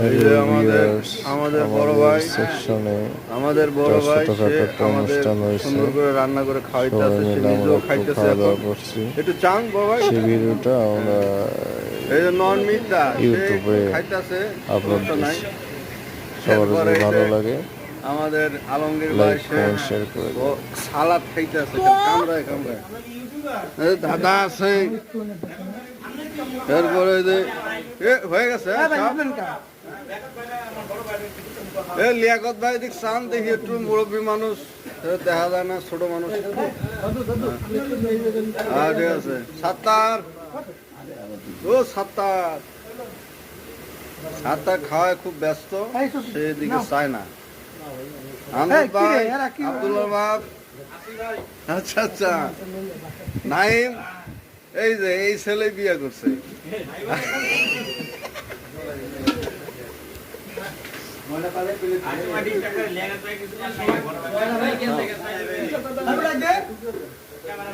এই যে আমাদের বড় ভাই সেকশনে আমাদের বড় ভাই সে একটা আমাদের অনুষ্ঠান হয়েছে। সুন্দর করে রান্না করে খাওয়াইতেছে, সবাই সে মিলে নিজেও আমরা খাইতেছে। খাওয়া দাওয়া এখন করছি। একটু চাং বড় ভাই, সেই ভিডিওটা আমরা এই যে নন মিটটা সে ইউটিউবে খাইতেছে, আপলোড সমস্যা নাই। দিচ্ছি। সবার এরপরে যদি এই ভালো যে লাগে আমাদের আলমগীর ভাই লাইক সে কমেন্ট শেয়ার করে ও সালাদ খাইতেছে, কামড়ায় কামড়ায়। এই যে দাদা আছে, এরপরে এই যে হয়ে গেছে এ লিয়াকত ভাই দিক চান দেখি একটু মুরব্বী মানুষ, দেখা যায় না ছোট মানুষ। হ্যাঁ ঠিক আছে। সাত্তার, ও সাত্তার, সাত্তার খাওয়ায় খুব ব্যস্ত, সেদিকে চায় না। আহমেদ ভাই, আব্দুল্লাহ বাপ, আচ্ছা আচ্ছা, নাইম, এই যে এই ছেলে বিয়ে করছে।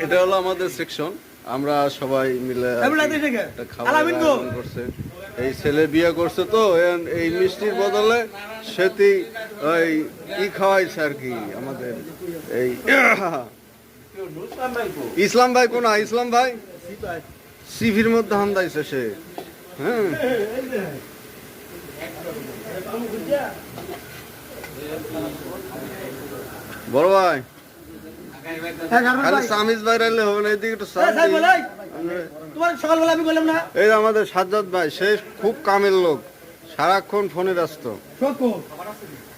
এটা হলো আমাদের সেকশন, আমরা সবাই মিলে একটা খাবার আয়োজন করছে। এই ছেলে বিয়ে করছে তো এই মিষ্টির বদলে সেটি ওই ই খাওয়াইছে আর কি আমাদের এই ইসলাম ভাই। কোন ইসলাম ভাই সিভির মধ্যে হান্দাইছে সে। হ্যাঁ বড় ভাই, খালি সামিজ ভাই রাইলে হবে না, এদিকে একটু সকালবেলা আমি বললাম না, এই যে আমাদের সাজ্জাদ ভাই, সে খুব কামের লোক, সারাক্ষণ ফোনে ব্যস্ত।